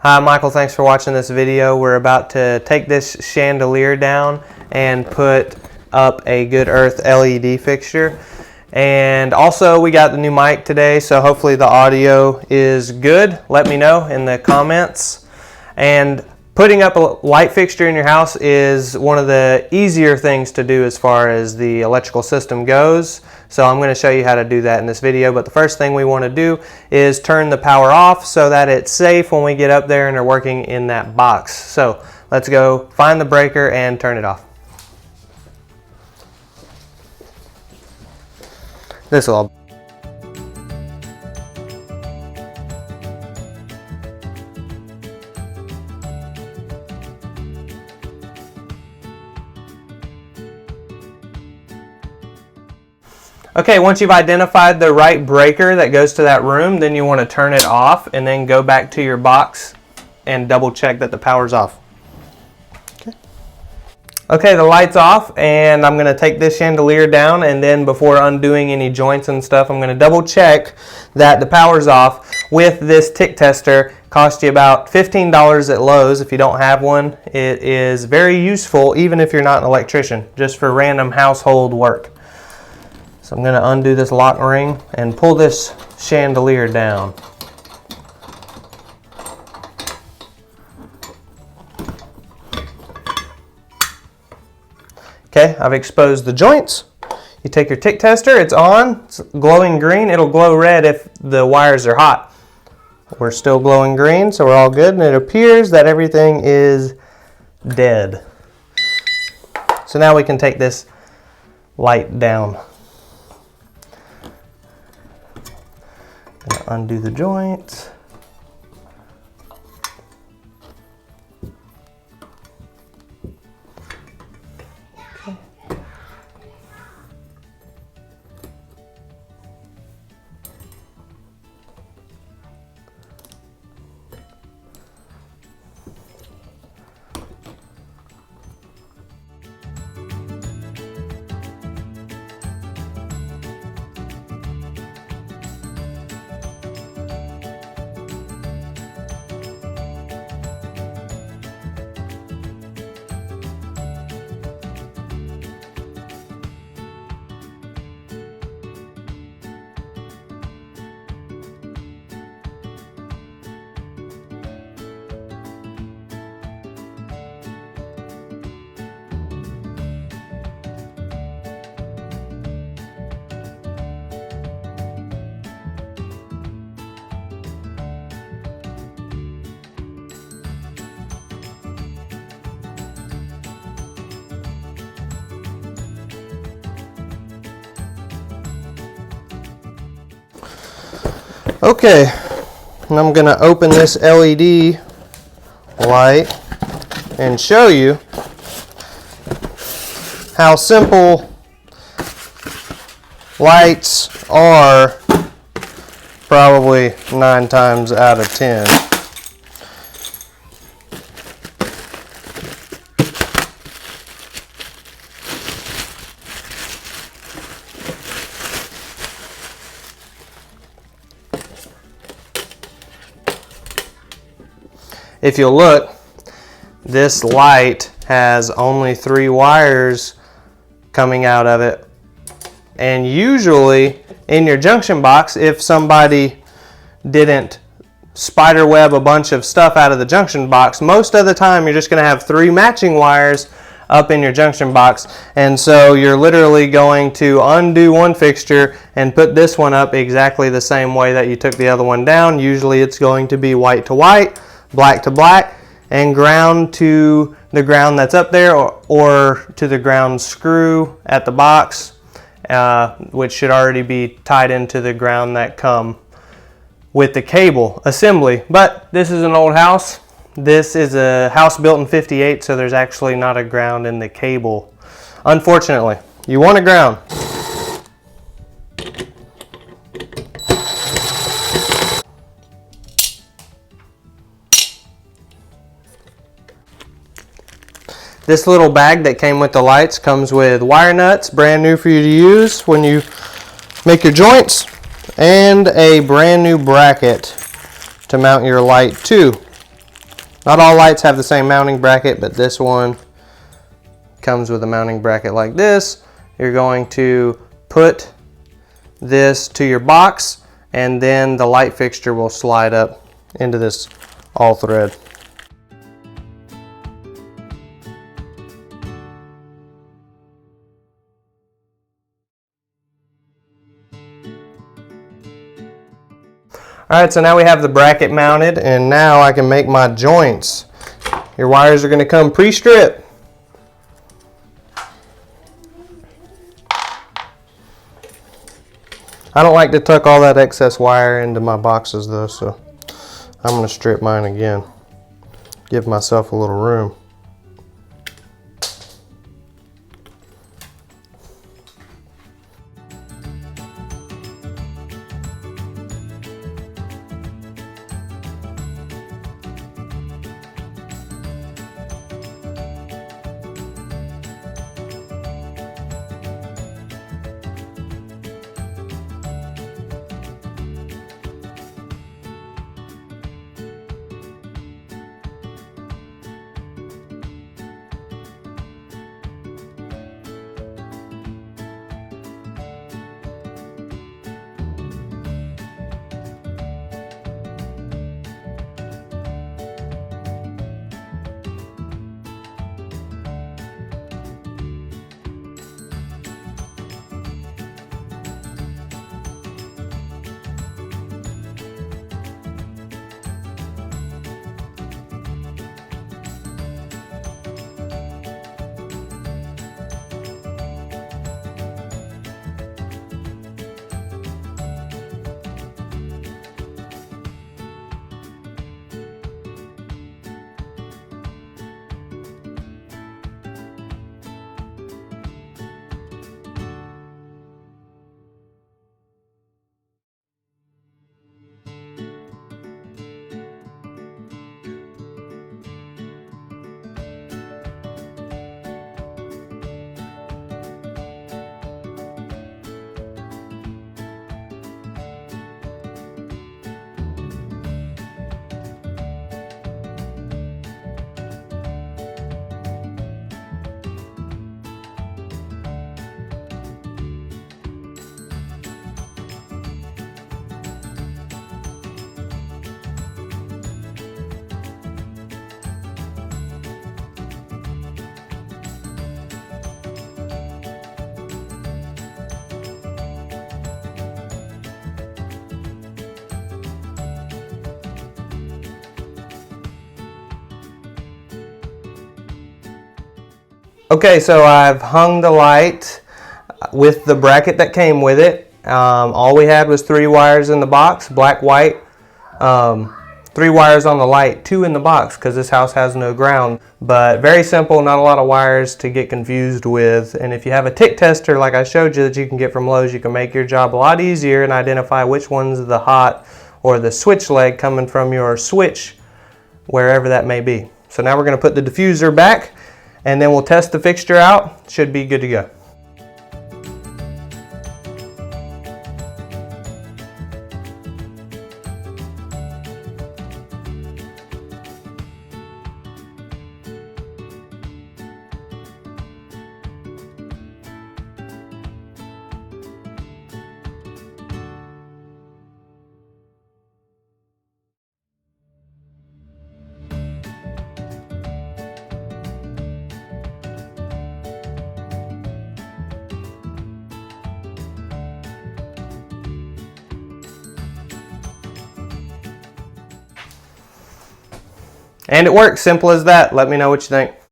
Hi Michael, thanks for watching this video. We're about to take this chandelier down and put up a Good Earth LED fixture. And also we got the new mic today, so hopefully the audio is good. Let me know in the comments. And putting up a light fixture in your house is one of the easier things to do as far as the electrical system goes. So I'm going to show you how to do that in this video. But the first thing we want to do is turn the power off so that it's safe when we get up there and are working in that box. So let's go find the breaker and turn it off. This will Okay, once you've identified the right breaker that goes to that room, then you want to turn it off and then go back to your box and double check that the power's off. Okay, the light's off and I'm going to take this chandelier down, and then before undoing any joints and stuff, I'm going to double check that the power's off with this tick tester. Cost you about $15 at Lowe's. If you don't have one, it is very useful even if you're not an electrician, just for random household work. So I'm going to undo this lock ring and pull this chandelier down. Okay, I've exposed the joints. You take your tick tester, it's on, it's glowing green. It'll glow red if the wires are hot. We're still glowing green, so we're all good, and it appears that everything is dead. So now we can take this light down. Undo the joints. Okay, and I'm going to open this LED light and show you how simple lights are probably 9 times out of 10. If you'll look, this light has only 3 wires coming out of it. And usually in your junction box, if somebody didn't spider web a bunch of stuff out of the junction box, most of the time you're just going to have 3 matching wires up in your junction box. And so you're literally going to undo one fixture and put this one up exactly the same way that you took the other one down. Usually it's going to be white to white, black to black, and ground to the ground that's up there, or to the ground screw at the box, which should already be tied into the ground that come with the cable assembly. But this is an old house. This is a house built in '58, so there's actually not a ground in the cable. Unfortunately, you want a ground. This little bag that came with the lights comes with wire nuts, brand new for you to use when you make your joints, and a brand new bracket to mount your light to. Not all lights have the same mounting bracket, but this one comes with a mounting bracket like this. You're going to put this to your box, and then the light fixture will slide up into this all thread. Alright, so now we have the bracket mounted, and now I can make my joints. Your wires are going to come pre-stripped. I don't like to tuck all that excess wire into my boxes though, so I'm going to strip mine again. Give myself a little room. Okay, so I've hung the light with the bracket that came with it. All we had was 3 wires in the box, black, white. 3 wires on the light, 2 in the box because this house has no ground. But very simple, not a lot of wires to get confused with. And if you have a tick tester like I showed you that you can get from Lowe's, you can make your job a lot easier and identify which one's the hot or the switch leg coming from your switch, wherever that may be. So now we're going to put the diffuser back, and then we'll test the fixture out. Should be good to go. And it works, simple as that. Let me know what you think.